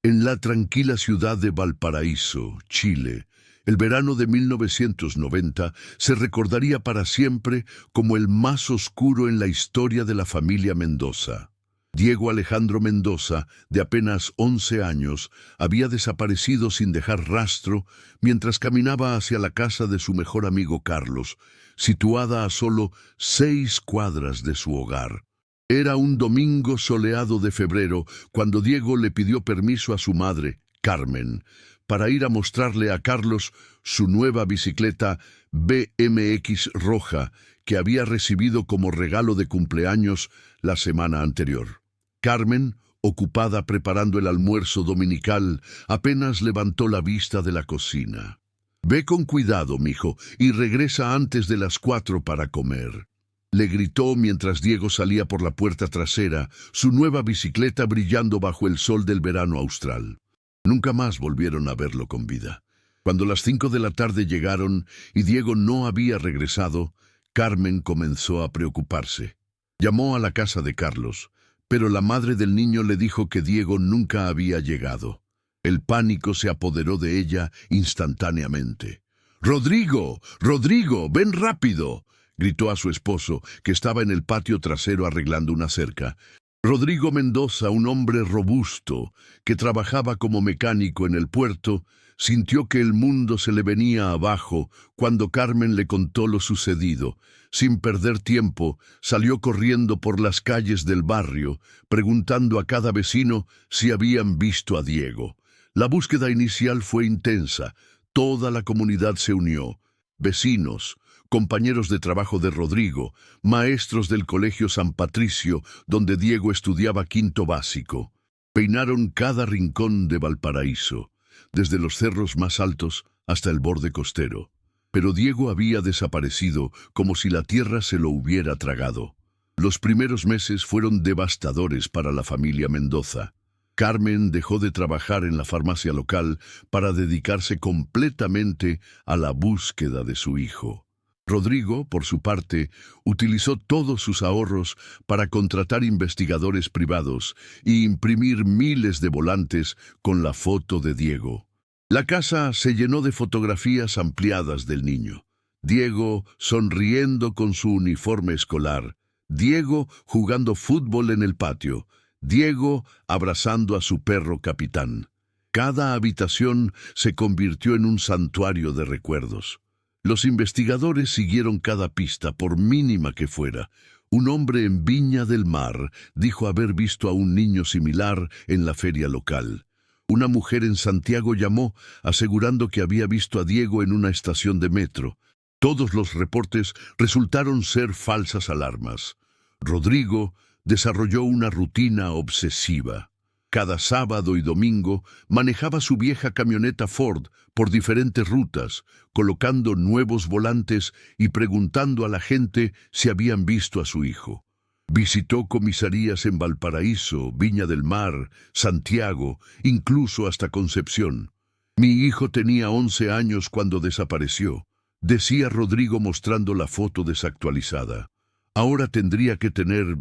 En la tranquila ciudad de Valparaíso, Chile, el verano de 1990 se recordaría para siempre como el más oscuro en la historia de la familia Mendoza. Diego Alejandro Mendoza, de apenas 11 años, había desaparecido sin dejar rastro mientras caminaba hacia la casa de su mejor amigo Carlos, situada a solo 6 cuadras de su hogar. Era un domingo soleado de febrero cuando Diego le pidió permiso a su madre, Carmen, para ir a mostrarle a Carlos su nueva bicicleta BMX roja que había recibido como regalo de cumpleaños la semana anterior. Carmen, ocupada preparando el almuerzo dominical, apenas levantó la vista de la cocina. «Ve con cuidado, mijo, y regresa antes de las 4 para comer», le gritó mientras Diego salía por la puerta trasera, su nueva bicicleta brillando bajo el sol del verano austral. Nunca más volvieron a verlo con vida. Cuando las 5 de la tarde llegaron y Diego no había regresado, Carmen comenzó a preocuparse. Llamó a la casa de Carlos, pero la madre del niño le dijo que Diego nunca había llegado. El pánico se apoderó de ella instantáneamente. «¡Rodrigo! ¡Rodrigo! ¡Ven rápido!», gritó a su esposo, que estaba en el patio trasero arreglando una cerca. Rodrigo Mendoza, un hombre robusto, que trabajaba como mecánico en el puerto, sintió que el mundo se le venía abajo cuando Carmen le contó lo sucedido. Sin perder tiempo, salió corriendo por las calles del barrio, preguntando a cada vecino si habían visto a Diego. La búsqueda inicial fue intensa. Toda la comunidad se unió. Vecinos, compañeros de trabajo de Rodrigo, maestros del Colegio San Patricio, donde Diego estudiaba quinto básico. Peinaron cada rincón de Valparaíso, desde los cerros más altos hasta el borde costero. Pero Diego había desaparecido como si la tierra se lo hubiera tragado. Los primeros meses fueron devastadores para la familia Mendoza. Carmen dejó de trabajar en la farmacia local para dedicarse completamente a la búsqueda de su hijo. Rodrigo, por su parte, utilizó todos sus ahorros para contratar investigadores privados y imprimir miles de volantes con la foto de Diego. La casa se llenó de fotografías ampliadas del niño. Diego sonriendo con su uniforme escolar. Diego jugando fútbol en el patio. Diego abrazando a su perro Capitán. Cada habitación se convirtió en un santuario de recuerdos. Los investigadores siguieron cada pista, por mínima que fuera. Un hombre en Viña del Mar dijo haber visto a un niño similar en la feria local. Una mujer en Santiago llamó, asegurando que había visto a Diego en una estación de metro. Todos los reportes resultaron ser falsas alarmas. Rodrigo desarrolló una rutina obsesiva. Cada sábado y domingo manejaba su vieja camioneta Ford por diferentes rutas, colocando nuevos volantes y preguntando a la gente si habían visto a su hijo. Visitó comisarías en Valparaíso, Viña del Mar, Santiago, incluso hasta Concepción. «Mi hijo tenía 11 años cuando desapareció», decía Rodrigo mostrando la foto desactualizada. «Ahora tendría que tener...»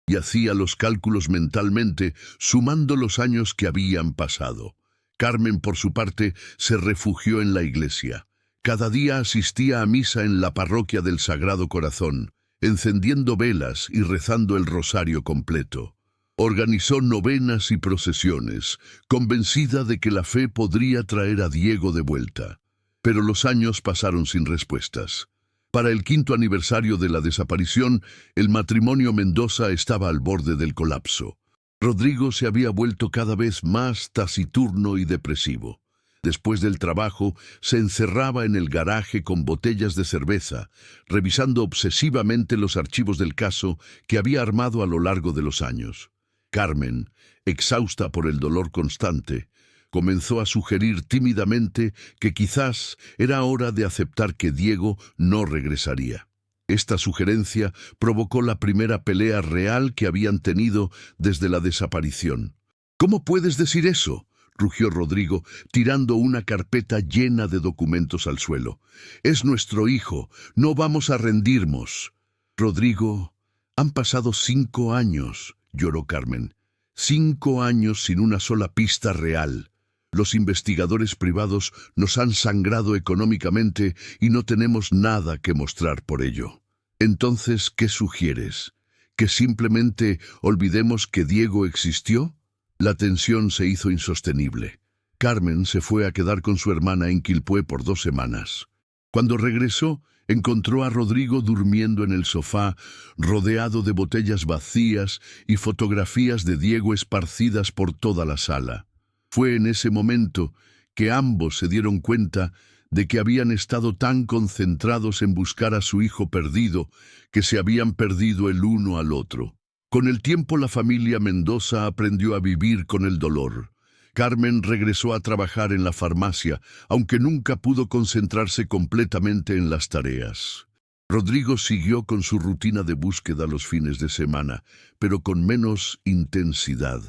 y hacía los cálculos mentalmente, sumando los años que habían pasado. Carmen, por su parte, se refugió en la iglesia. Cada día asistía a misa en la parroquia del Sagrado Corazón, encendiendo velas y rezando el rosario completo. Organizó novenas y procesiones, convencida de que la fe podría traer a Diego de vuelta. Pero los años pasaron sin respuestas. Para el 5º aniversario de la desaparición, el matrimonio Mendoza estaba al borde del colapso. Rodrigo se había vuelto cada vez más taciturno y depresivo. Después del trabajo, se encerraba en el garaje con botellas de cerveza, revisando obsesivamente los archivos del caso que había armado a lo largo de los años. Carmen, exhausta por el dolor constante, comenzó a sugerir tímidamente que quizás era hora de aceptar que Diego no regresaría. Esta sugerencia provocó la primera pelea real que habían tenido desde la desaparición. «¿Cómo puedes decir eso?», rugió Rodrigo, tirando una carpeta llena de documentos al suelo. «Es nuestro hijo, no vamos a rendirnos». «Rodrigo, han pasado 5 años», lloró Carmen. 5 años sin una sola pista real. Los investigadores privados nos han sangrado económicamente y no tenemos nada que mostrar por ello. Entonces, ¿qué sugieres? ¿Que simplemente olvidemos que Diego existió? La tensión se hizo insostenible. Carmen se fue a quedar con su hermana en Quilpué por 2 semanas. Cuando regresó, encontró a Rodrigo durmiendo en el sofá, rodeado de botellas vacías y fotografías de Diego esparcidas por toda la sala. Fue en ese momento que ambos se dieron cuenta de que habían estado tan concentrados en buscar a su hijo perdido que se habían perdido el uno al otro. Con el tiempo la familia Mendoza aprendió a vivir con el dolor. Carmen regresó a trabajar en la farmacia, aunque nunca pudo concentrarse completamente en las tareas. Rodrigo siguió con su rutina de búsqueda los fines de semana, pero con menos intensidad.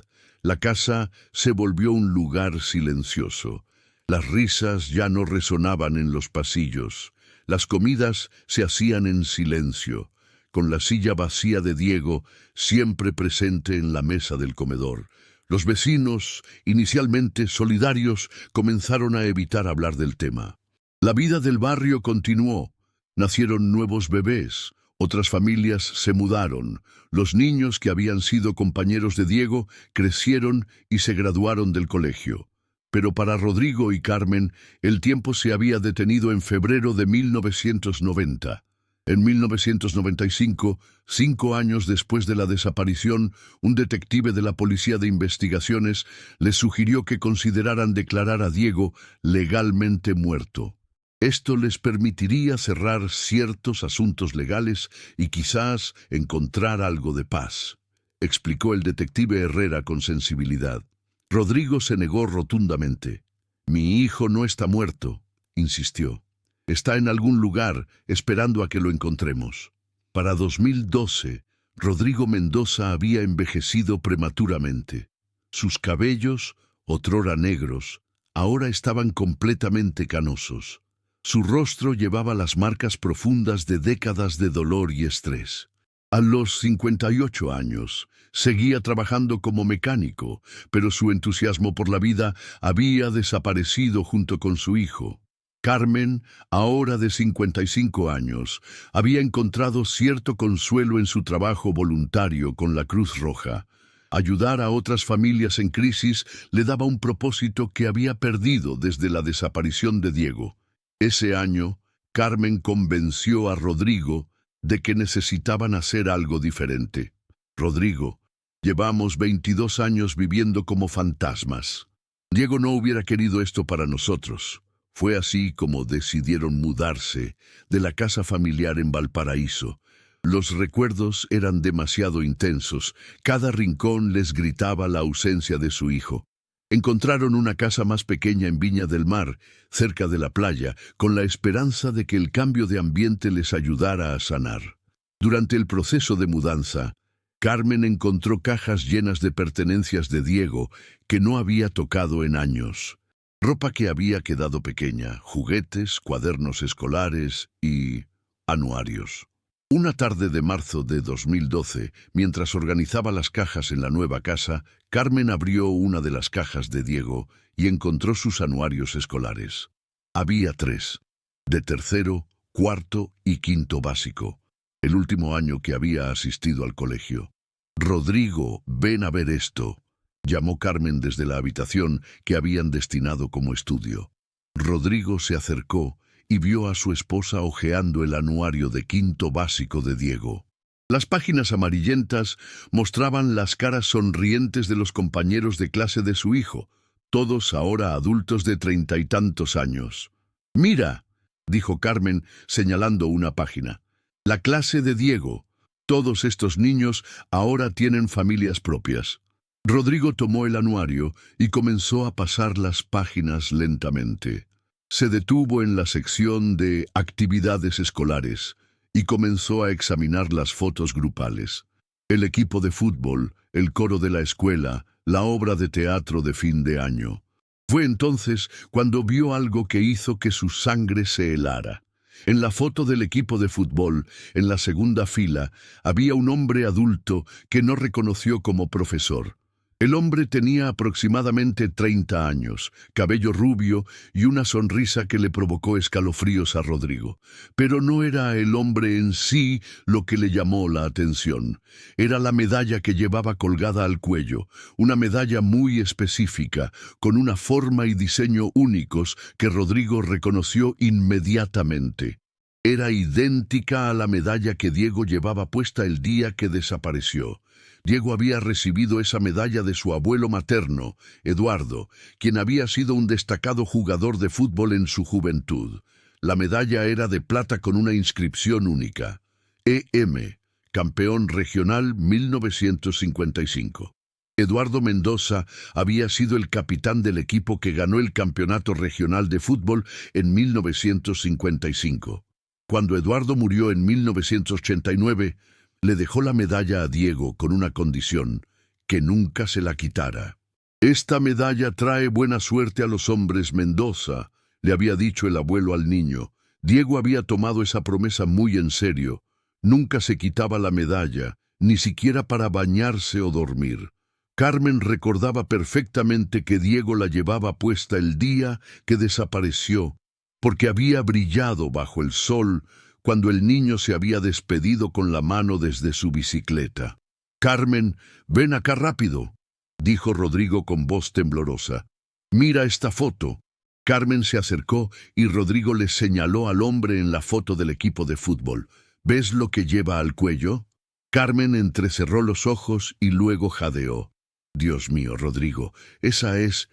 La casa se volvió un lugar silencioso. Las risas ya no resonaban en los pasillos. Las comidas se hacían en silencio, con la silla vacía de Diego siempre presente en la mesa del comedor. Los vecinos, inicialmente solidarios, comenzaron a evitar hablar del tema. La vida del barrio continuó. Nacieron nuevos bebés, otras familias se mudaron. Los niños que habían sido compañeros de Diego crecieron y se graduaron del colegio. Pero para Rodrigo y Carmen, el tiempo se había detenido en febrero de 1990. En 1995, 5 años después de la desaparición, un detective de la Policía de Investigaciones les sugirió que consideraran declarar a Diego legalmente muerto. Esto les permitiría cerrar ciertos asuntos legales y quizás encontrar algo de paz, explicó el detective Herrera con sensibilidad. Rodrigo se negó rotundamente. «Mi hijo no está muerto», insistió. «Está en algún lugar esperando a que lo encontremos». Para 2012, Rodrigo Mendoza había envejecido prematuramente. Sus cabellos, otrora negros, ahora estaban completamente canosos. Su rostro llevaba las marcas profundas de décadas de dolor y estrés. A los 58 años, seguía trabajando como mecánico, pero su entusiasmo por la vida había desaparecido junto con su hijo. Carmen, ahora de 55 años, había encontrado cierto consuelo en su trabajo voluntario con la Cruz Roja. Ayudar a otras familias en crisis le daba un propósito que había perdido desde la desaparición de Diego. Ese año, Carmen convenció a Rodrigo de que necesitaban hacer algo diferente. «Rodrigo, llevamos 22 años viviendo como fantasmas. Diego no hubiera querido esto para nosotros». Fue así como decidieron mudarse de la casa familiar en Valparaíso. Los recuerdos eran demasiado intensos. Cada rincón les gritaba la ausencia de su hijo. Encontraron una casa más pequeña en Viña del Mar, cerca de la playa, con la esperanza de que el cambio de ambiente les ayudara a sanar. Durante el proceso de mudanza, Carmen encontró cajas llenas de pertenencias de Diego que no había tocado en años. Ropa que había quedado pequeña, juguetes, cuadernos escolares y anuarios. Una tarde de marzo de 2012, mientras organizaba las cajas en la nueva casa, Carmen abrió una de las cajas de Diego y encontró sus anuarios escolares. Había 3, de tercero, cuarto y quinto básico, el último año que había asistido al colegio. «Rodrigo, ven a ver esto», llamó Carmen desde la habitación que habían destinado como estudio. Rodrigo se acercó y vio a su esposa hojeando el anuario de quinto básico de Diego. Las páginas amarillentas mostraban las caras sonrientes de los compañeros de clase de su hijo, todos ahora adultos de 30 y tantos años. «Mira», dijo Carmen señalando una página, «la clase de Diego. Todos estos niños ahora tienen familias propias». Rodrigo tomó el anuario y comenzó a pasar las páginas lentamente. Se detuvo en la sección de actividades escolares y comenzó a examinar las fotos grupales. El equipo de fútbol, el coro de la escuela, la obra de teatro de fin de año. Fue entonces cuando vio algo que hizo que su sangre se helara. En la foto del equipo de fútbol, en la segunda fila, había un hombre adulto que no reconoció como profesor. El hombre tenía aproximadamente 30 años, cabello rubio y una sonrisa que le provocó escalofríos a Rodrigo. Pero no era el hombre en sí lo que le llamó la atención. Era la medalla que llevaba colgada al cuello, una medalla muy específica, con una forma y diseño únicos que Rodrigo reconoció inmediatamente. Era idéntica a la medalla que Diego llevaba puesta el día que desapareció. Diego había recibido esa medalla de su abuelo materno, Eduardo, quien había sido un destacado jugador de fútbol en su juventud. La medalla era de plata con una inscripción única. EM, campeón regional 1955. Eduardo Mendoza había sido el capitán del equipo que ganó el campeonato regional de fútbol en 1955. Cuando Eduardo murió en 1989, le dejó la medalla a Diego con una condición, que nunca se la quitara. «Esta medalla trae buena suerte a los hombres, Mendoza», le había dicho el abuelo al niño. Diego había tomado esa promesa muy en serio. Nunca se quitaba la medalla, ni siquiera para bañarse o dormir. Carmen recordaba perfectamente que Diego la llevaba puesta el día que desapareció, porque había brillado bajo el sol cuando el niño se había despedido con la mano desde su bicicleta. «Carmen, ven acá rápido», dijo Rodrigo con voz temblorosa. «Mira esta foto». Carmen se acercó y Rodrigo le señaló al hombre en la foto del equipo de fútbol. «¿Ves lo que lleva al cuello?». Carmen entrecerró los ojos y luego jadeó. «Dios mío, Rodrigo, esa es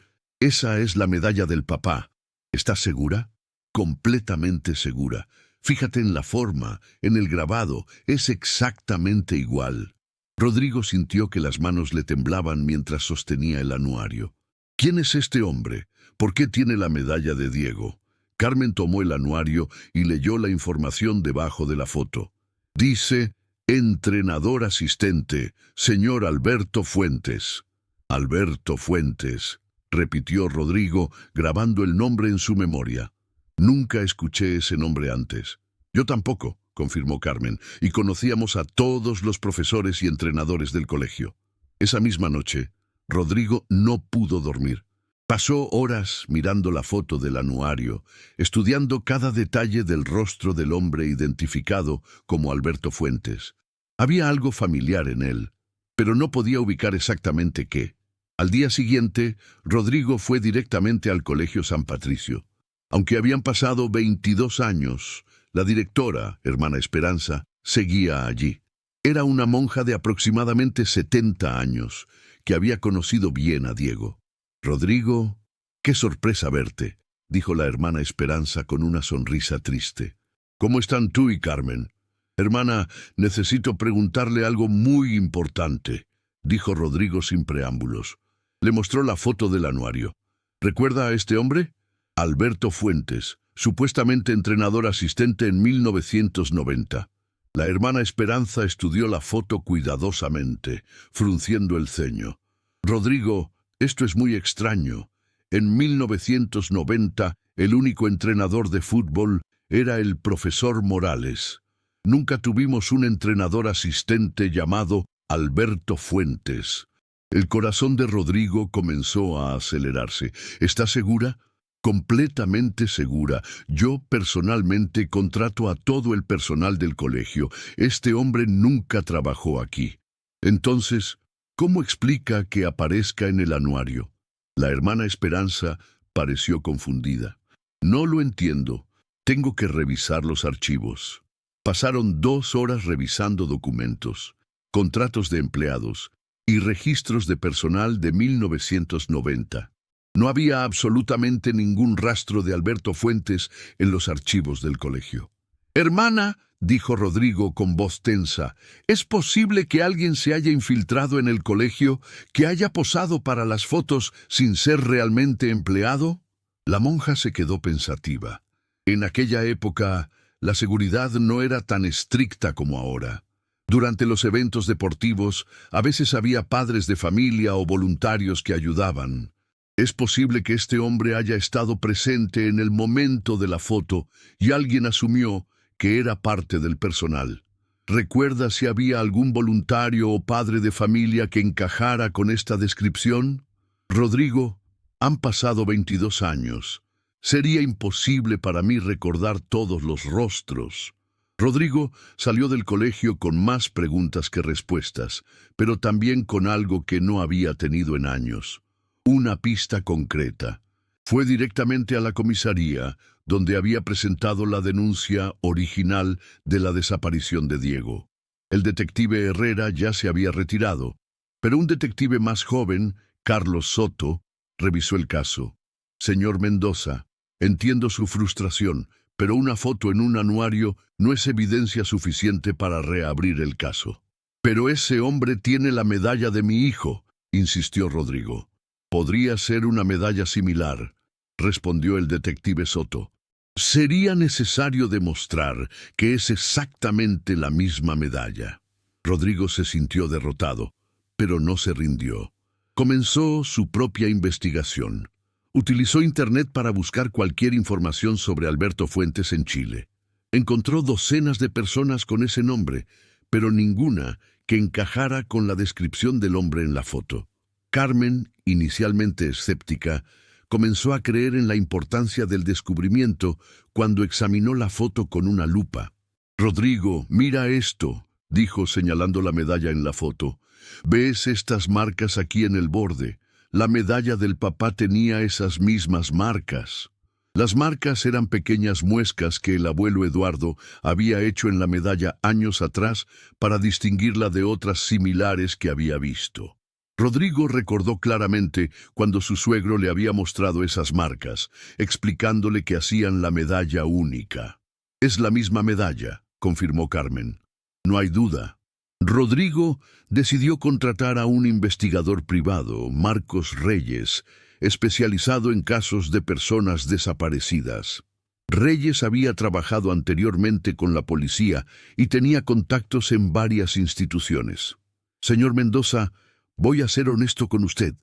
la medalla del papá. ¿Estás segura?». «Completamente segura. Fíjate en la forma, en el grabado, es exactamente igual». Rodrigo sintió que las manos le temblaban mientras sostenía el anuario. «¿Quién es este hombre? ¿Por qué tiene la medalla de Diego?». Carmen tomó el anuario y leyó la información debajo de la foto. Dice, entrenador asistente, señor Alberto Fuentes. «Alberto Fuentes», repitió Rodrigo, grabando el nombre en su memoria. «Nunca escuché ese nombre antes». «Yo tampoco», confirmó Carmen, «y conocíamos a todos los profesores y entrenadores del colegio». Esa misma noche, Rodrigo no pudo dormir. Pasó horas mirando la foto del anuario, estudiando cada detalle del rostro del hombre identificado como Alberto Fuentes. Había algo familiar en él, pero no podía ubicar exactamente qué. Al día siguiente, Rodrigo fue directamente al Colegio San Patricio. Aunque habían pasado 22 años, la directora, hermana Esperanza, seguía allí. Era una monja de aproximadamente 70 años, que había conocido bien a Diego. «Rodrigo, qué sorpresa verte», dijo la hermana Esperanza con una sonrisa triste. «¿Cómo están tú y Carmen?». «Hermana, necesito preguntarle algo muy importante», dijo Rodrigo sin preámbulos. Le mostró la foto del anuario. «¿Recuerda a este hombre?». «Alberto Fuentes, supuestamente entrenador asistente en 1990. La hermana Esperanza estudió la foto cuidadosamente, frunciendo el ceño. «Rodrigo, esto es muy extraño. En 1990, el único entrenador de fútbol era el profesor Morales. Nunca tuvimos un entrenador asistente llamado Alberto Fuentes». El corazón de Rodrigo comenzó a acelerarse. «¿Estás segura?». «Completamente segura. Yo personalmente contrato a todo el personal del colegio. Este hombre nunca trabajó aquí». «Entonces, ¿cómo explica que aparezca en el anuario?». La hermana Esperanza pareció confundida. «No lo entiendo. Tengo que revisar los archivos». Pasaron 2 horas revisando documentos, contratos de empleados y registros de personal de 1990. No había absolutamente ningún rastro de Alberto Fuentes en los archivos del colegio. «Hermana», dijo Rodrigo con voz tensa, «¿es posible que alguien se haya infiltrado en el colegio, que haya posado para las fotos sin ser realmente empleado?». La monja se quedó pensativa. En aquella época, la seguridad no era tan estricta como ahora. Durante los eventos deportivos, a veces había padres de familia o voluntarios que ayudaban. Es posible que este hombre haya estado presente en el momento de la foto y alguien asumió que era parte del personal. ¿Recuerda si había algún voluntario o padre de familia que encajara con esta descripción? Rodrigo, han pasado 22 años. Sería imposible para mí recordar todos los rostros. Rodrigo salió del colegio con más preguntas que respuestas, pero también con algo que no había tenido en años. Una pista concreta. Fue directamente a la comisaría, donde había presentado la denuncia original de la desaparición de Diego. El detective Herrera ya se había retirado, pero un detective más joven, Carlos Soto, revisó el caso. Señor Mendoza, entiendo su frustración, pero una foto en un anuario no es evidencia suficiente para reabrir el caso. Pero ese hombre tiene la medalla de mi hijo, insistió Rodrigo. Podría ser una medalla similar, respondió el detective Soto. Sería necesario demostrar que es exactamente la misma medalla. Rodrigo se sintió derrotado, pero no se rindió. Comenzó su propia investigación. Utilizó Internet para buscar cualquier información sobre Alberto Fuentes en Chile. Encontró docenas de personas con ese nombre, pero ninguna que encajara con la descripción del hombre en la foto. Carmen, inicialmente escéptica, comenzó a creer en la importancia del descubrimiento cuando examinó la foto con una lupa. «Rodrigo, mira esto», dijo señalando la medalla en la foto. «¿Ves estas marcas aquí en el borde? La medalla del papá tenía esas mismas marcas». Las marcas eran pequeñas muescas que el abuelo Eduardo había hecho en la medalla años atrás para distinguirla de otras similares que había visto. Rodrigo recordó claramente cuando su suegro le había mostrado esas marcas, explicándole que hacían la medalla única. «Es la misma medalla», confirmó Carmen. «No hay duda». Rodrigo decidió contratar a un investigador privado, Marcos Reyes, especializado en casos de personas desaparecidas. Reyes había trabajado anteriormente con la policía y tenía contactos en varias instituciones. «Señor Mendoza, voy a ser honesto con usted»,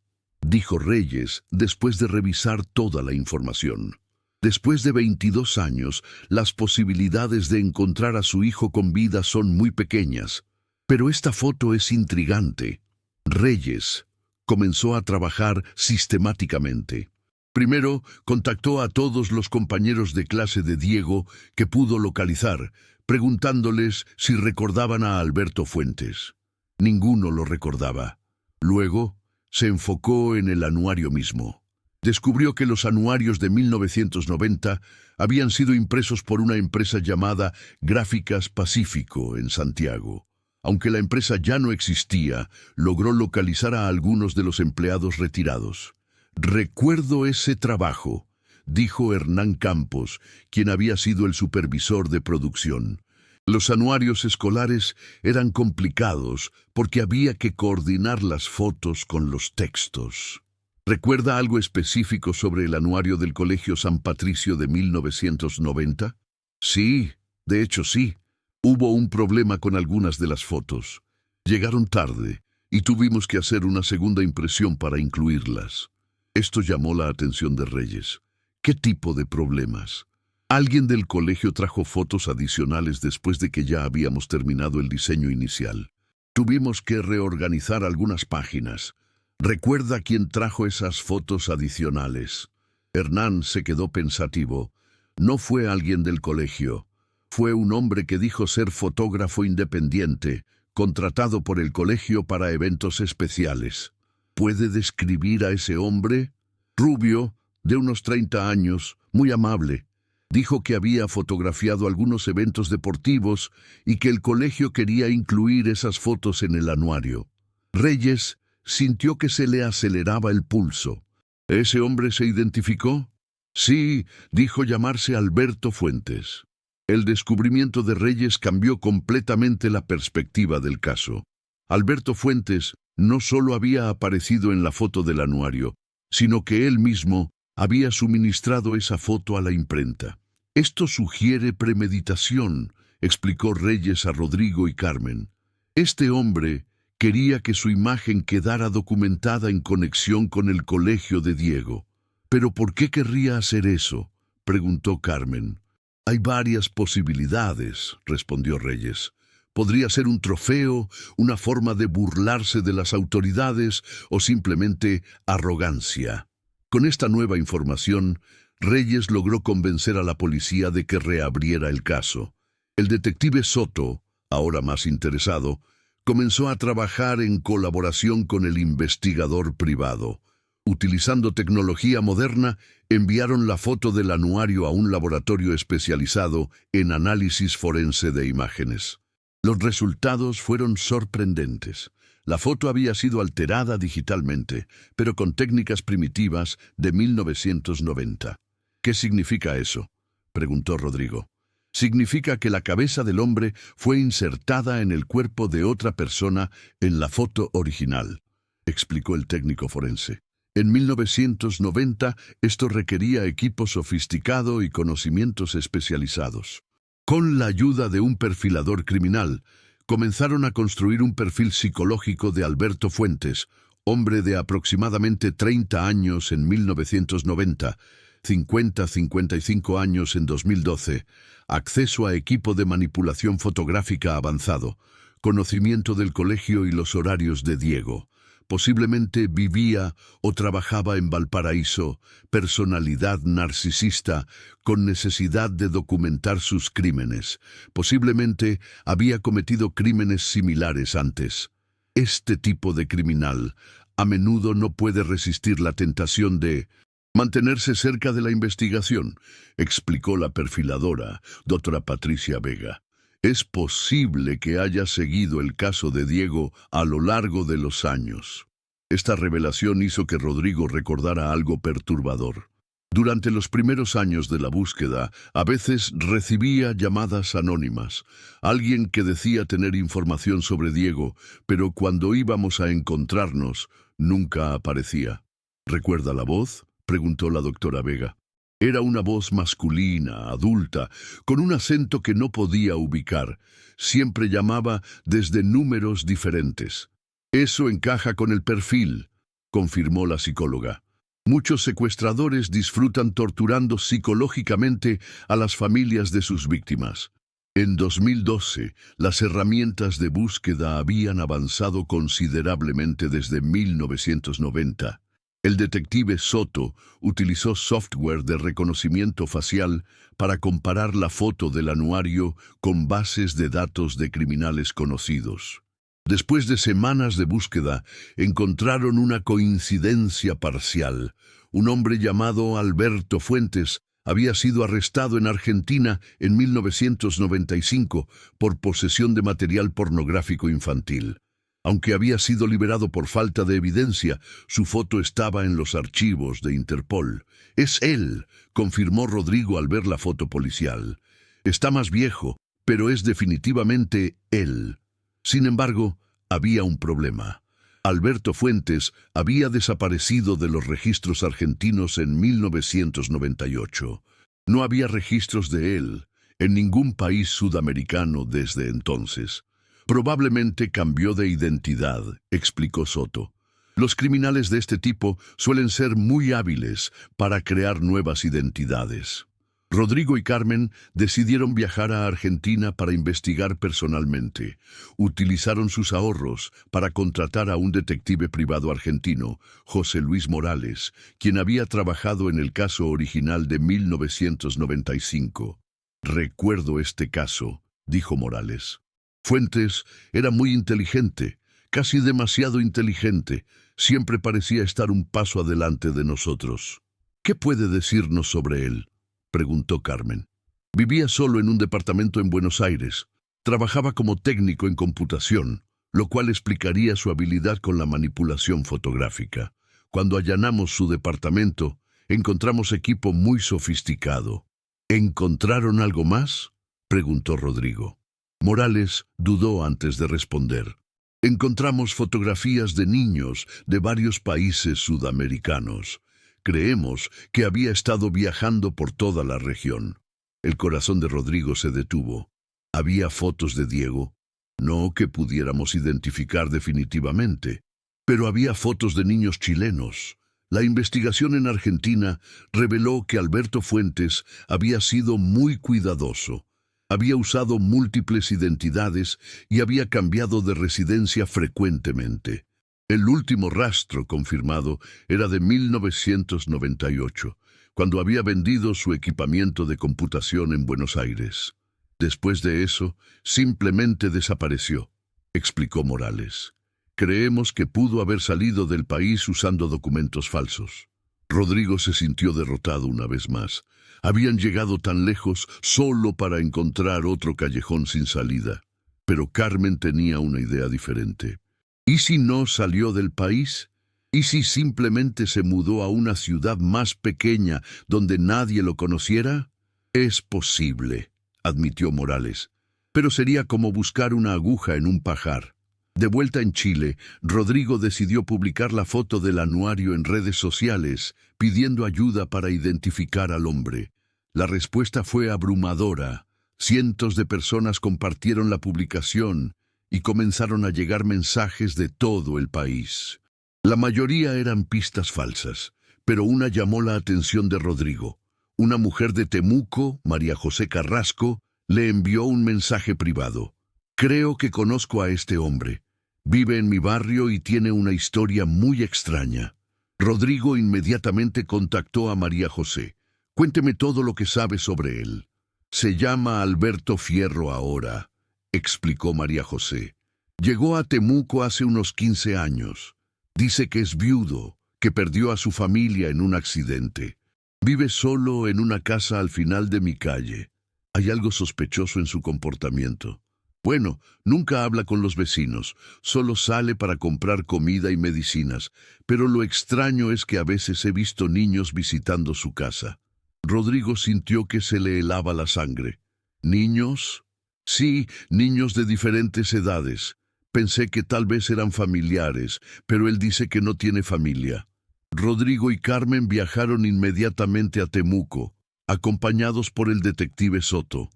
dijo Reyes después de revisar toda la información. Después de 22 años, las posibilidades de encontrar a su hijo con vida son muy pequeñas. Pero esta foto es intrigante. Reyes comenzó a trabajar sistemáticamente. Primero, contactó a todos los compañeros de clase de Diego que pudo localizar, preguntándoles si recordaban a Alberto Fuentes. Ninguno lo recordaba. Luego, se enfocó en el anuario mismo. Descubrió que los anuarios de 1990 habían sido impresos por una empresa llamada Gráficas Pacífico en Santiago. Aunque la empresa ya no existía, logró localizar a algunos de los empleados retirados. «Recuerdo ese trabajo», dijo Hernán Campos, quien había sido el supervisor de producción. Los anuarios escolares eran complicados porque había que coordinar las fotos con los textos. ¿Recuerda algo específico sobre el anuario del Colegio San Patricio de 1990? Sí, de hecho sí. Hubo un problema con algunas de las fotos. Llegaron tarde y tuvimos que hacer una segunda impresión para incluirlas. Esto llamó la atención de Reyes. ¿Qué tipo de problemas? Alguien del colegio trajo fotos adicionales después de que ya habíamos terminado el diseño inicial. Tuvimos que reorganizar algunas páginas. ¿Recuerda quién trajo esas fotos adicionales? Hernán se quedó pensativo. No fue alguien del colegio. Fue un hombre que dijo ser fotógrafo independiente, contratado por el colegio para eventos especiales. ¿Puede describir a ese hombre? Rubio, de unos 30 años, muy amable. Dijo que había fotografiado algunos eventos deportivos y que el colegio quería incluir esas fotos en el anuario. Reyes sintió que se le aceleraba el pulso. ¿Ese hombre se identificó? Sí, dijo llamarse Alberto Fuentes. El descubrimiento de Reyes cambió completamente la perspectiva del caso. Alberto Fuentes no solo había aparecido en la foto del anuario, sino que él mismo había suministrado esa foto a la imprenta. Esto sugiere premeditación, explicó Reyes a Rodrigo y Carmen. Este hombre quería que su imagen quedara documentada en conexión con el colegio de Diego. ¿Pero por qué querría hacer eso?, preguntó Carmen. Hay varias posibilidades, respondió Reyes. Podría ser un trofeo, una forma de burlarse de las autoridades o simplemente arrogancia. Con esta nueva información, Reyes logró convencer a la policía de que reabriera el caso. El detective Soto, ahora más interesado, comenzó a trabajar en colaboración con el investigador privado. Utilizando tecnología moderna, enviaron la foto del anuario a un laboratorio especializado en análisis forense de imágenes. Los resultados fueron sorprendentes. La foto había sido alterada digitalmente, pero con técnicas primitivas de 1990. ¿Qué significa eso?, preguntó Rodrigo. Significa que la cabeza del hombre fue insertada en el cuerpo de otra persona en la foto original, explicó el técnico forense. En 1990, esto requería equipo sofisticado y conocimientos especializados. Con la ayuda de un perfilador criminal, comenzaron a construir un perfil psicológico de Alberto Fuentes, hombre de aproximadamente 30 años en 1990, 50-55 años en 2012, acceso a equipo de manipulación fotográfica avanzado, conocimiento del colegio y los horarios de Diego. Posiblemente vivía o trabajaba en Valparaíso, personalidad narcisista, con necesidad de documentar sus crímenes. Posiblemente había cometido crímenes similares antes. Este tipo de criminal a menudo no puede resistir la tentación de mantenerse cerca de la investigación, explicó la perfiladora, doctora Patricia Vega. Es posible que haya seguido el caso de Diego a lo largo de los años. Esta revelación hizo que Rodrigo recordara algo perturbador. Durante los primeros años de la búsqueda, a veces recibía llamadas anónimas. Alguien que decía tener información sobre Diego, pero cuando íbamos a encontrarnos, nunca aparecía. ¿Recuerda la voz?, preguntó la doctora Vega. Era una voz masculina, adulta, con un acento que no podía ubicar. Siempre llamaba desde números diferentes. Eso encaja con el perfil, confirmó la psicóloga. Muchos secuestradores disfrutan torturando psicológicamente a las familias de sus víctimas. En 2012, las herramientas de búsqueda habían avanzado considerablemente desde 1990. El detective Soto utilizó software de reconocimiento facial para comparar la foto del anuario con bases de datos de criminales conocidos. Después de semanas de búsqueda, encontraron una coincidencia parcial. Un hombre llamado Alberto Fuentes había sido arrestado en Argentina en 1995 por posesión de material pornográfico infantil. Aunque había sido liberado por falta de evidencia, su foto estaba en los archivos de Interpol. «Es él», confirmó Rodrigo al ver la foto policial. «Está más viejo, pero es definitivamente él». Sin embargo, había un problema. Alberto Fuentes había desaparecido de los registros argentinos en 1998. No había registros de él en ningún país sudamericano desde entonces. Probablemente cambió de identidad, explicó Soto. Los criminales de este tipo suelen ser muy hábiles para crear nuevas identidades. Rodrigo y Carmen decidieron viajar a Argentina para investigar personalmente. Utilizaron sus ahorros para contratar a un detective privado argentino, José Luis Morales, quien había trabajado en el caso original de 1995. «Recuerdo este caso», dijo Morales. Fuentes era muy inteligente, casi demasiado inteligente. Siempre parecía estar un paso adelante de nosotros. «¿Qué puede decirnos sobre él?», preguntó Carmen. Vivía solo en un departamento en Buenos Aires. Trabajaba como técnico en computación, lo cual explicaría su habilidad con la manipulación fotográfica. Cuando allanamos su departamento, encontramos equipo muy sofisticado. «¿Encontraron algo más?», preguntó Rodrigo. Morales dudó antes de responder. «Encontramos fotografías de niños de varios países sudamericanos. Creemos que había estado viajando por toda la región». El corazón de Rodrigo se detuvo. ¿Había fotos de Diego? No que pudiéramos identificar definitivamente, pero había fotos de niños chilenos. La investigación en Argentina reveló que Alberto Fuentes había sido muy cuidadoso. Había usado múltiples identidades y había cambiado de residencia frecuentemente. El último rastro confirmado era de 1998, cuando había vendido su equipamiento de computación en Buenos Aires. Después de eso, simplemente desapareció, explicó Morales. Creemos que pudo haber salido del país usando documentos falsos. Rodrigo se sintió derrotado una vez más. Habían llegado tan lejos solo para encontrar otro callejón sin salida. Pero Carmen tenía una idea diferente. ¿Y si no salió del país? ¿Y si simplemente se mudó a una ciudad más pequeña donde nadie lo conociera? Es posible, admitió Morales, pero sería como buscar una aguja en un pajar. De vuelta en Chile, Rodrigo decidió publicar la foto del anuario en redes sociales, pidiendo ayuda para identificar al hombre. La respuesta fue abrumadora. Cientos de personas compartieron la publicación y comenzaron a llegar mensajes de todo el país. La mayoría eran pistas falsas, pero una llamó la atención de Rodrigo. Una mujer de Temuco, María José Carrasco, le envió un mensaje privado. Creo que conozco a este hombre. Vive en mi barrio y tiene una historia muy extraña. Rodrigo inmediatamente contactó a María José. Cuénteme todo lo que sabe sobre él. Se llama Alberto Fierro ahora, explicó María José. Llegó a Temuco hace unos 15 años. Dice que es viudo, que perdió a su familia en un accidente. Vive solo en una casa al final de mi calle. Hay algo sospechoso en su comportamiento. Bueno, nunca habla con los vecinos, solo sale para comprar comida y medicinas, pero lo extraño es que a veces he visto niños visitando su casa. Rodrigo sintió que se le helaba la sangre. ¿Niños? Sí, niños de diferentes edades. Pensé que tal vez eran familiares, pero él dice que no tiene familia. Rodrigo y Carmen viajaron inmediatamente a Temuco, acompañados por el detective Soto.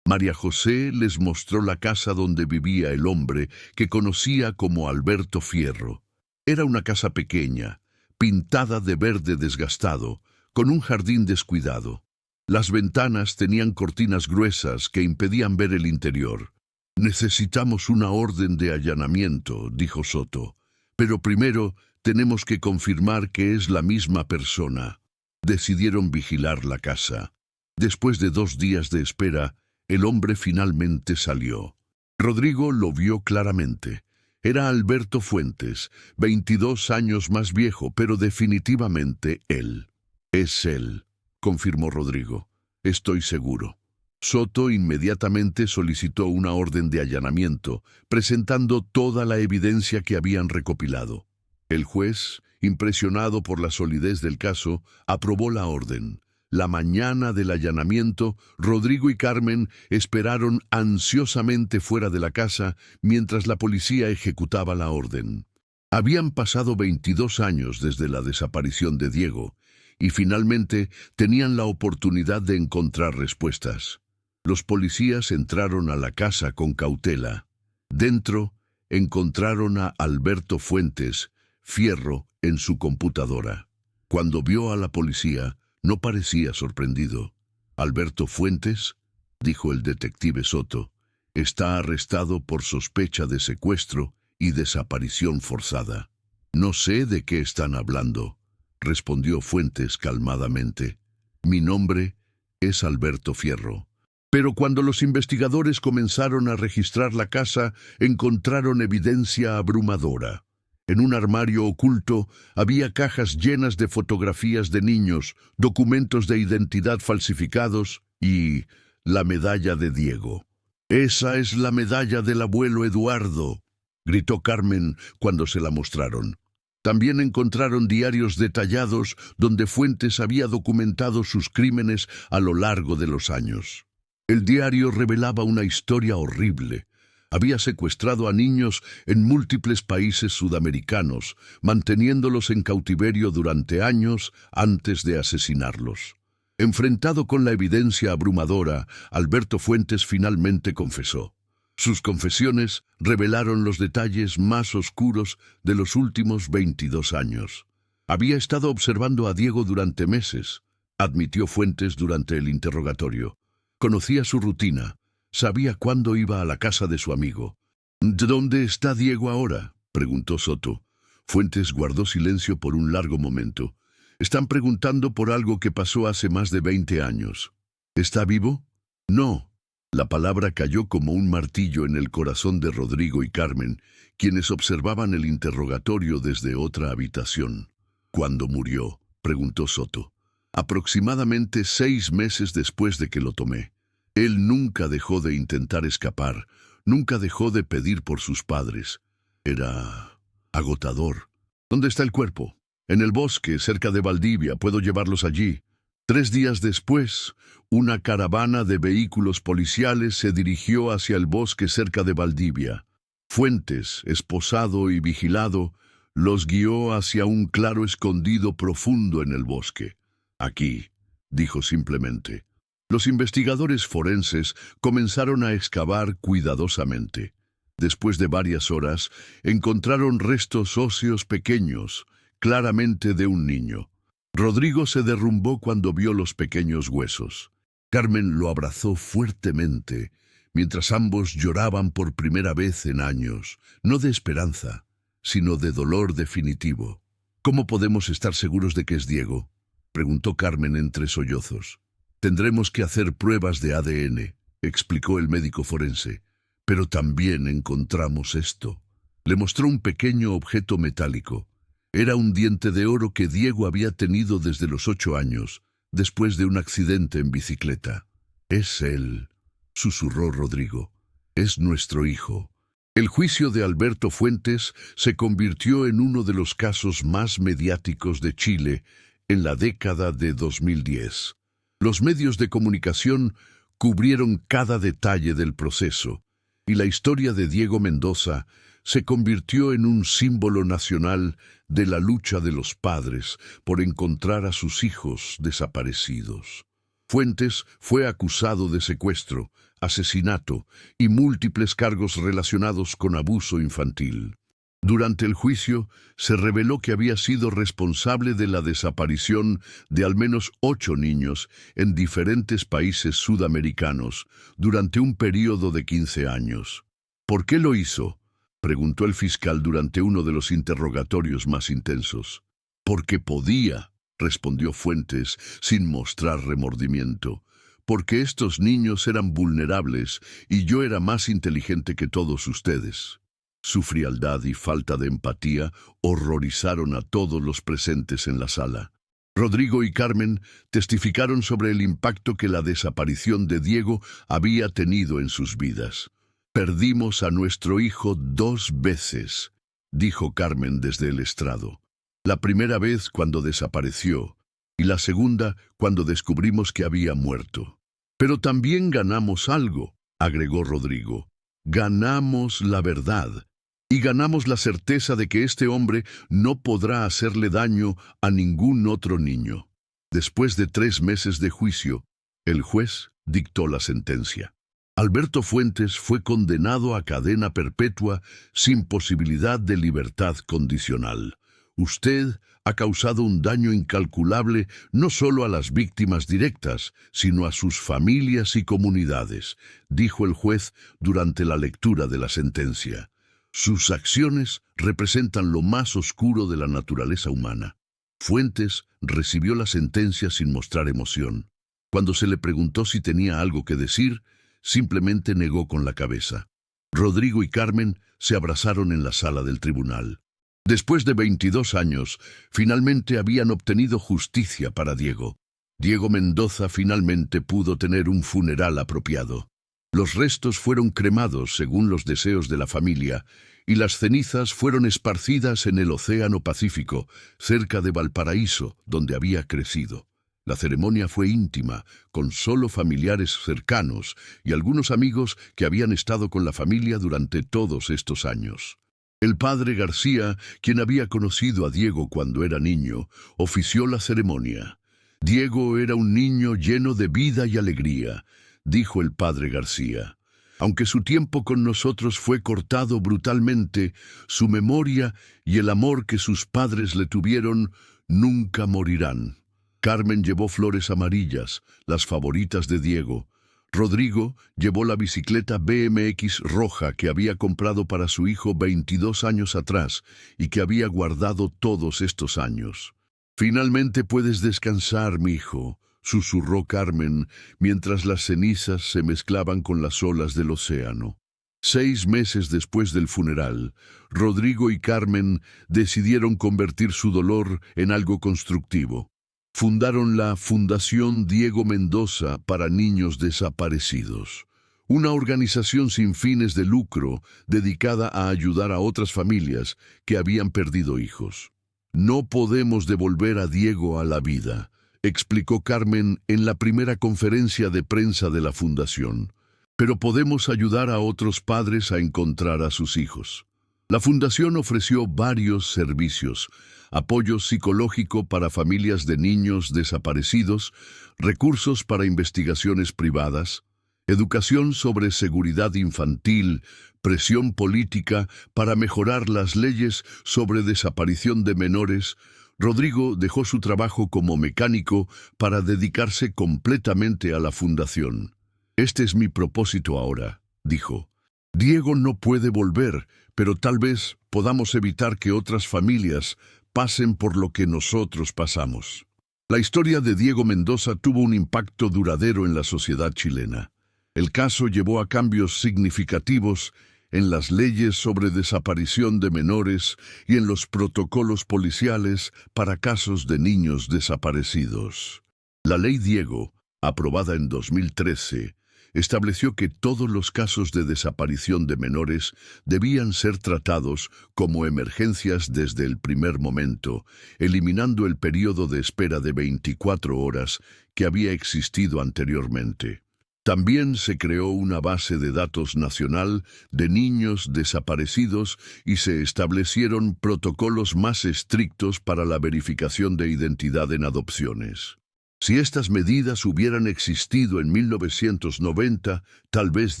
María José les mostró la casa donde vivía el hombre que conocía como Alberto Fierro. Era una casa pequeña, pintada de verde desgastado, con un jardín descuidado. Las ventanas tenían cortinas gruesas que impedían ver el interior. Necesitamos una orden de allanamiento, dijo Soto, pero primero tenemos que confirmar que es la misma persona. Decidieron vigilar la casa. Después de 2 días de espera, el hombre finalmente salió. Rodrigo lo vio claramente. Era Alberto Fuentes, 22 años más viejo, pero definitivamente él. Es él, confirmó Rodrigo. Estoy seguro. Soto inmediatamente solicitó una orden de allanamiento, presentando toda la evidencia que habían recopilado. El juez, impresionado por la solidez del caso, aprobó la orden. La mañana del allanamiento, Rodrigo y Carmen esperaron ansiosamente fuera de la casa mientras la policía ejecutaba la orden. Habían pasado 22 años desde la desaparición de Diego y finalmente tenían la oportunidad de encontrar respuestas. Los policías entraron a la casa con cautela. Dentro encontraron a Alberto Fuentes, Fierro, en su computadora. Cuando vio a la policía, no parecía sorprendido. «¿Alberto Fuentes?», dijo el detective Soto. «Está arrestado por sospecha de secuestro y desaparición forzada». «No sé de qué están hablando», respondió Fuentes calmadamente. «Mi nombre es Alberto Fierro». Pero cuando los investigadores comenzaron a registrar la casa, encontraron evidencia abrumadora. En un armario oculto había cajas llenas de fotografías de niños, documentos de identidad falsificados y la medalla de Diego. «Esa es la medalla del abuelo Eduardo», gritó Carmen cuando se la mostraron. También encontraron diarios detallados donde Fuentes había documentado sus crímenes a lo largo de los años. El diario revelaba una historia horrible. Había secuestrado a niños en múltiples países sudamericanos, manteniéndolos en cautiverio durante años antes de asesinarlos. Enfrentado con la evidencia abrumadora, Alberto Fuentes finalmente confesó. Sus confesiones revelaron los detalles más oscuros de los últimos 22 años. Había estado observando a Diego durante meses, admitió Fuentes durante el interrogatorio. Conocía su rutina. Sabía cuándo iba a la casa de su amigo. ¿Dónde está Diego ahora?, preguntó Soto. Fuentes guardó silencio por un largo momento. Están preguntando por algo que pasó hace más de 20 años. ¿Está vivo? No. La palabra cayó como un martillo en el corazón de Rodrigo y Carmen, quienes observaban el interrogatorio desde otra habitación. ¿Cuándo murió?, preguntó Soto. Aproximadamente 6 meses después de que lo tomé. Él nunca dejó de intentar escapar, nunca dejó de pedir por sus padres. Era agotador. ¿Dónde está el cuerpo? En el bosque, cerca de Valdivia. Puedo llevarlos allí. 3 días después, una caravana de vehículos policiales se dirigió hacia el bosque cerca de Valdivia. Fuentes, esposado y vigilado, los guió hacia un claro escondido profundo en el bosque. Aquí, dijo simplemente. Los investigadores forenses comenzaron a excavar cuidadosamente. Después de varias horas, encontraron restos óseos pequeños, claramente de un niño. Rodrigo se derrumbó cuando vio los pequeños huesos. Carmen lo abrazó fuertemente, mientras ambos lloraban por primera vez en años, no de esperanza, sino de dolor definitivo. ¿Cómo podemos estar seguros de que es Diego?, preguntó Carmen entre sollozos. Tendremos que hacer pruebas de ADN, explicó el médico forense. Pero también encontramos esto. Le mostró un pequeño objeto metálico. Era un diente de oro que Diego había tenido desde los 8 años, después de un accidente en bicicleta. «Es él», susurró Rodrigo. «Es nuestro hijo». El juicio de Alberto Fuentes se convirtió en uno de los casos más mediáticos de Chile en la década de 2010. Los medios de comunicación cubrieron cada detalle del proceso, y la historia de Diego Mendoza se convirtió en un símbolo nacional de la lucha de los padres por encontrar a sus hijos desaparecidos. Fuentes fue acusado de secuestro, asesinato y múltiples cargos relacionados con abuso infantil. Durante el juicio, se reveló que había sido responsable de la desaparición de al menos 8 niños en diferentes países sudamericanos durante un período de 15 años. ¿Por qué lo hizo?, preguntó el fiscal durante uno de los interrogatorios más intensos. «Porque podía», respondió Fuentes sin mostrar remordimiento. «Porque estos niños eran vulnerables y yo era más inteligente que todos ustedes». Su frialdad y falta de empatía horrorizaron a todos los presentes en la sala. Rodrigo y Carmen testificaron sobre el impacto que la desaparición de Diego había tenido en sus vidas. «Perdimos a nuestro hijo 2 veces», dijo Carmen desde el estrado. «La primera vez cuando desapareció, y la segunda cuando descubrimos que había muerto. Pero también ganamos algo», agregó Rodrigo. «Ganamos la verdad. Y ganamos la certeza de que este hombre no podrá hacerle daño a ningún otro niño». Después de 3 meses de juicio, el juez dictó la sentencia. Alberto Fuentes fue condenado a cadena perpetua sin posibilidad de libertad condicional. «Usted ha causado un daño incalculable no solo a las víctimas directas, sino a sus familias y comunidades», dijo el juez durante la lectura de la sentencia. «Sus acciones representan lo más oscuro de la naturaleza humana». Fuentes recibió la sentencia sin mostrar emoción. Cuando se le preguntó si tenía algo que decir, simplemente negó con la cabeza. Rodrigo y Carmen se abrazaron en la sala del tribunal. Después de 22 años, finalmente habían obtenido justicia para Diego. Diego Mendoza finalmente pudo tener un funeral apropiado. Los restos fueron cremados según los deseos de la familia y las cenizas fueron esparcidas en el Océano Pacífico, cerca de Valparaíso, donde había crecido. La ceremonia fue íntima, con solo familiares cercanos y algunos amigos que habían estado con la familia durante todos estos años. El padre García, quien había conocido a Diego cuando era niño, ofició la ceremonia. «Diego era un niño lleno de vida y alegría», dijo el padre García. «Aunque su tiempo con nosotros fue cortado brutalmente, su memoria y el amor que sus padres le tuvieron nunca morirán». Carmen llevó flores amarillas, las favoritas de Diego. Rodrigo llevó la bicicleta BMX roja que había comprado para su hijo 22 años atrás y que había guardado todos estos años. «Finalmente puedes descansar, mi hijo», susurró Carmen mientras las cenizas se mezclaban con las olas del océano. 6 meses después del funeral, Rodrigo y Carmen decidieron convertir su dolor en algo constructivo. Fundaron la Fundación Diego Mendoza para Niños Desaparecidos, una organización sin fines de lucro dedicada a ayudar a otras familias que habían perdido hijos. «No podemos devolver a Diego a la vida», explicó Carmen en la primera conferencia de prensa de la fundación, «pero podemos ayudar a otros padres a encontrar a sus hijos». La fundación ofreció varios servicios: apoyo psicológico para familias de niños desaparecidos, recursos para investigaciones privadas, educación sobre seguridad infantil, presión política para mejorar las leyes sobre desaparición de menores. Rodrigo dejó su trabajo como mecánico para dedicarse completamente a la fundación. «Este es mi propósito ahora», dijo. «Diego no puede volver, pero tal vez podamos evitar que otras familias pasen por lo que nosotros pasamos». La historia de Diego Mendoza tuvo un impacto duradero en la sociedad chilena. El caso llevó a cambios significativos en las leyes sobre desaparición de menores y en los protocolos policiales para casos de niños desaparecidos. La Ley Diego, aprobada en 2013, estableció que todos los casos de desaparición de menores debían ser tratados como emergencias desde el primer momento, eliminando el periodo de espera de 24 horas que había existido anteriormente. También se creó una base de datos nacional de niños desaparecidos y se establecieron protocolos más estrictos para la verificación de identidad en adopciones. Si estas medidas hubieran existido en 1990, tal vez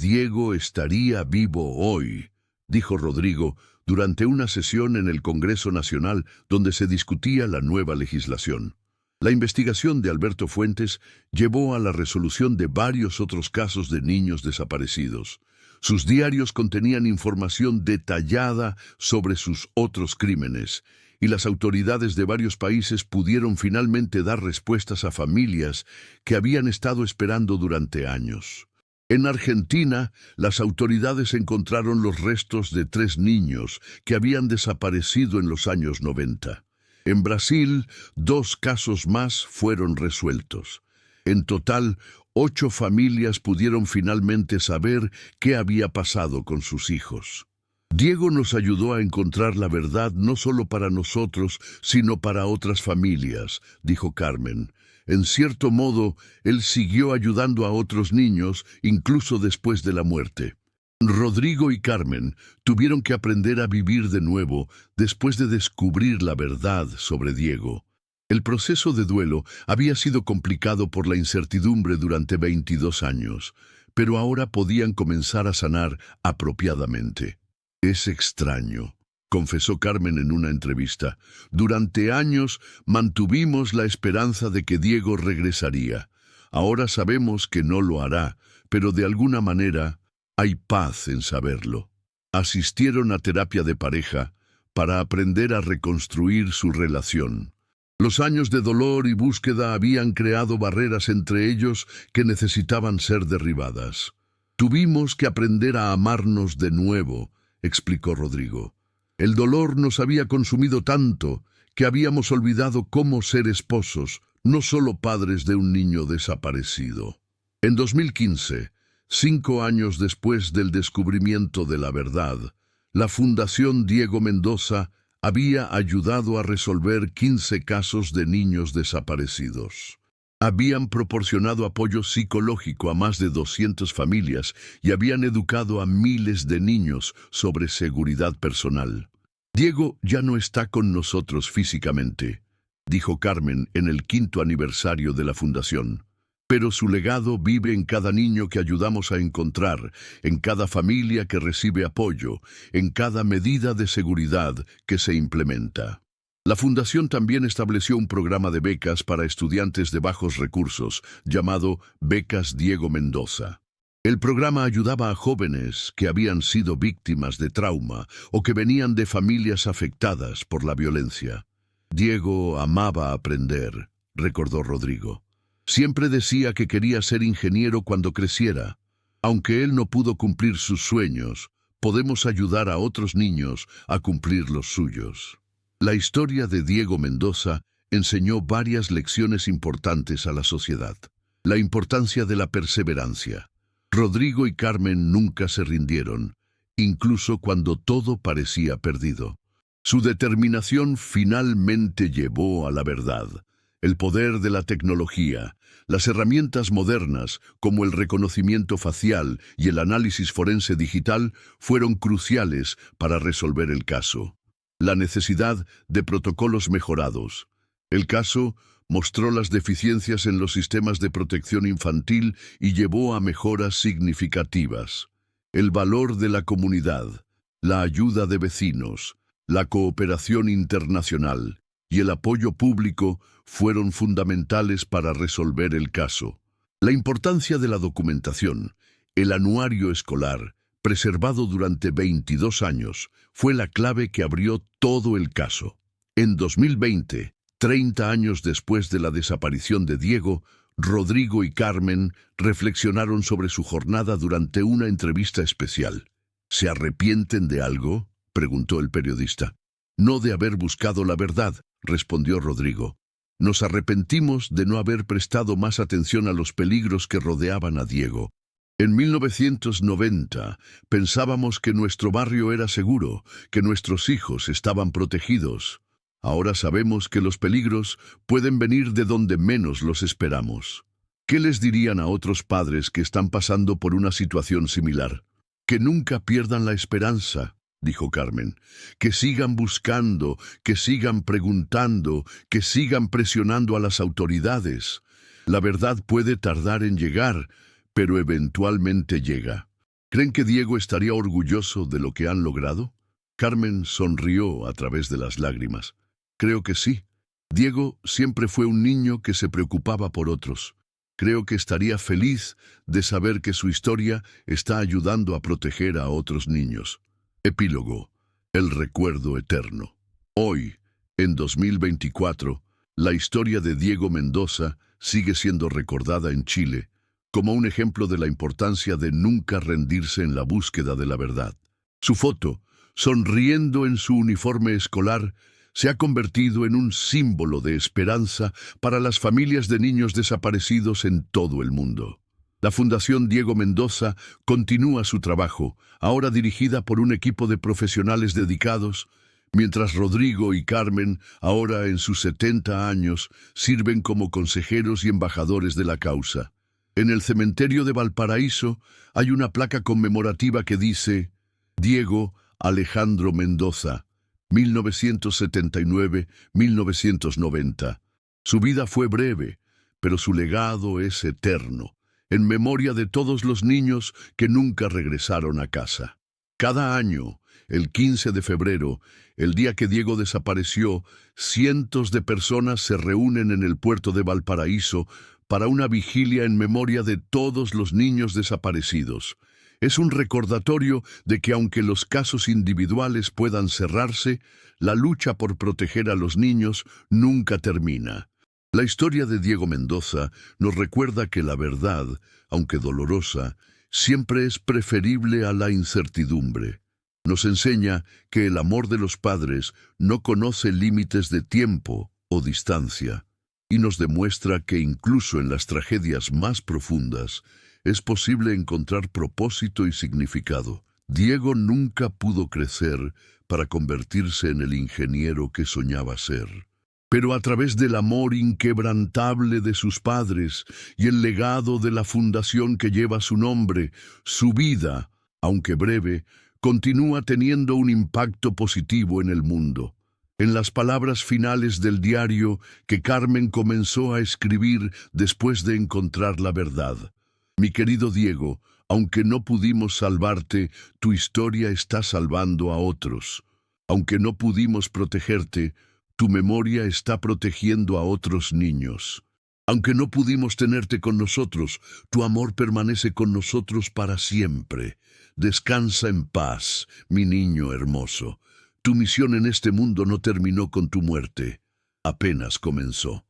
Diego estaría vivo hoy, dijo Rodrigo durante una sesión en el Congreso Nacional donde se discutía la nueva legislación. La investigación de Alberto Fuentes llevó a la resolución de varios otros casos de niños desaparecidos. Sus diarios contenían información detallada sobre sus otros crímenes, y las autoridades de varios países pudieron finalmente dar respuestas a familias que habían estado esperando durante años. En Argentina, las autoridades encontraron los restos de 3 niños que habían desaparecido en los años 90. En Brasil, 2 casos más fueron resueltos. En total, 8 familias pudieron finalmente saber qué había pasado con sus hijos. Diego nos ayudó a encontrar la verdad no solo para nosotros, sino para otras familias, dijo Carmen. En cierto modo, él siguió ayudando a otros niños, incluso después de la muerte. Rodrigo y Carmen tuvieron que aprender a vivir de nuevo después de descubrir la verdad sobre Diego. El proceso de duelo había sido complicado por la incertidumbre durante 22 años, pero ahora podían comenzar a sanar apropiadamente. «Es extraño», confesó Carmen en una entrevista. «Durante años mantuvimos la esperanza de que Diego regresaría. Ahora sabemos que no lo hará, pero de alguna manera hay paz en saberlo». Asistieron a terapia de pareja para aprender a reconstruir su relación. Los años de dolor y búsqueda habían creado barreras entre ellos que necesitaban ser derribadas. «Tuvimos que aprender a amarnos de nuevo», explicó Rodrigo. «El dolor nos había consumido tanto que habíamos olvidado cómo ser esposos, no solo padres de un niño desaparecido». En 2015, 5 años después del descubrimiento de la verdad, la Fundación Diego Mendoza había ayudado a resolver 15 casos de niños desaparecidos. Habían proporcionado apoyo psicológico a más de 200 familias y habían educado a miles de niños sobre seguridad personal. «Diego ya no está con nosotros físicamente», dijo Carmen en el 5º aniversario de la fundación. «Pero su legado vive en cada niño que ayudamos a encontrar, en cada familia que recibe apoyo, en cada medida de seguridad que se implementa». La Fundación también estableció un programa de becas para estudiantes de bajos recursos, llamado Becas Diego Mendoza. El programa ayudaba a jóvenes que habían sido víctimas de trauma o que venían de familias afectadas por la violencia. Diego amaba aprender, recordó Rodrigo. Siempre decía que quería ser ingeniero cuando creciera. Aunque él no pudo cumplir sus sueños, podemos ayudar a otros niños a cumplir los suyos. La historia de Diego Mendoza enseñó varias lecciones importantes a la sociedad. La importancia de la perseverancia. Rodrigo y Carmen nunca se rindieron, incluso cuando todo parecía perdido. Su determinación finalmente llevó a la verdad. El poder de la tecnología, las herramientas modernas como el reconocimiento facial y el análisis forense digital fueron cruciales para resolver el caso. La necesidad de protocolos mejorados. El caso mostró las deficiencias en los sistemas de protección infantil y llevó a mejoras significativas. El valor de la comunidad, la ayuda de vecinos, la cooperación internacional y el apoyo público fueron fundamentales para resolver el caso. La importancia de la documentación, el anuario escolar, preservado durante 22 años, fue la clave que abrió todo el caso. En 2020, 30 años después de la desaparición de Diego, Rodrigo y Carmen reflexionaron sobre su jornada durante una entrevista especial. ¿Se arrepienten de algo?, preguntó el periodista. No de haber buscado la verdad, respondió Rodrigo. Nos arrepentimos de no haber prestado más atención a los peligros que rodeaban a Diego. En 1990 pensábamos que nuestro barrio era seguro, que nuestros hijos estaban protegidos. Ahora sabemos que los peligros pueden venir de donde menos los esperamos. ¿Qué les dirían a otros padres que están pasando por una situación similar? Que nunca pierdan la esperanza, dijo Carmen. Que sigan buscando, que sigan preguntando, que sigan presionando a las autoridades. La verdad puede tardar en llegar, pero eventualmente llega. ¿Creen que Diego estaría orgulloso de lo que han logrado? Carmen sonrió a través de las lágrimas. Creo que sí. Diego siempre fue un niño que se preocupaba por otros. Creo que estaría feliz de saber que su historia está ayudando a proteger a otros niños. Epílogo. El recuerdo eterno. Hoy, en 2024, la historia de Diego Mendoza sigue siendo recordada en Chile como un ejemplo de la importancia de nunca rendirse en la búsqueda de la verdad. Su foto, sonriendo en su uniforme escolar, se ha convertido en un símbolo de esperanza para las familias de niños desaparecidos en todo el mundo. La Fundación Diego Mendoza continúa su trabajo, ahora dirigida por un equipo de profesionales dedicados, mientras Rodrigo y Carmen, ahora en sus 70 años, sirven como consejeros y embajadores de la causa. En el cementerio de Valparaíso hay una placa conmemorativa que dice: Diego Alejandro Mendoza, 1979-1990. Su vida fue breve, pero su legado es eterno, en memoria de todos los niños que nunca regresaron a casa. Cada año, el 15 de febrero, el día que Diego desapareció, cientos de personas se reúnen en el puerto de Valparaíso para una vigilia en memoria de todos los niños desaparecidos. Es un recordatorio de que aunque los casos individuales puedan cerrarse, la lucha por proteger a los niños nunca termina. La historia de Diego Mendoza nos recuerda que la verdad, aunque dolorosa, siempre es preferible a la incertidumbre. Nos enseña que el amor de los padres no conoce límites de tiempo o distancia, y nos demuestra que incluso en las tragedias más profundas, es posible encontrar propósito y significado. Diego nunca pudo crecer para convertirse en el ingeniero que soñaba ser. Pero a través del amor inquebrantable de sus padres y el legado de la fundación que lleva su nombre, su vida, aunque breve, continúa teniendo un impacto positivo en el mundo. En las palabras finales del diario que Carmen comenzó a escribir después de encontrar la verdad: Mi querido Diego, aunque no pudimos salvarte, tu historia está salvando a otros. Aunque no pudimos protegerte, tu memoria está protegiendo a otros niños. Aunque no pudimos tenerte con nosotros, tu amor permanece con nosotros para siempre. Descansa en paz, mi niño hermoso. Tu misión en este mundo no terminó con tu muerte, apenas comenzó.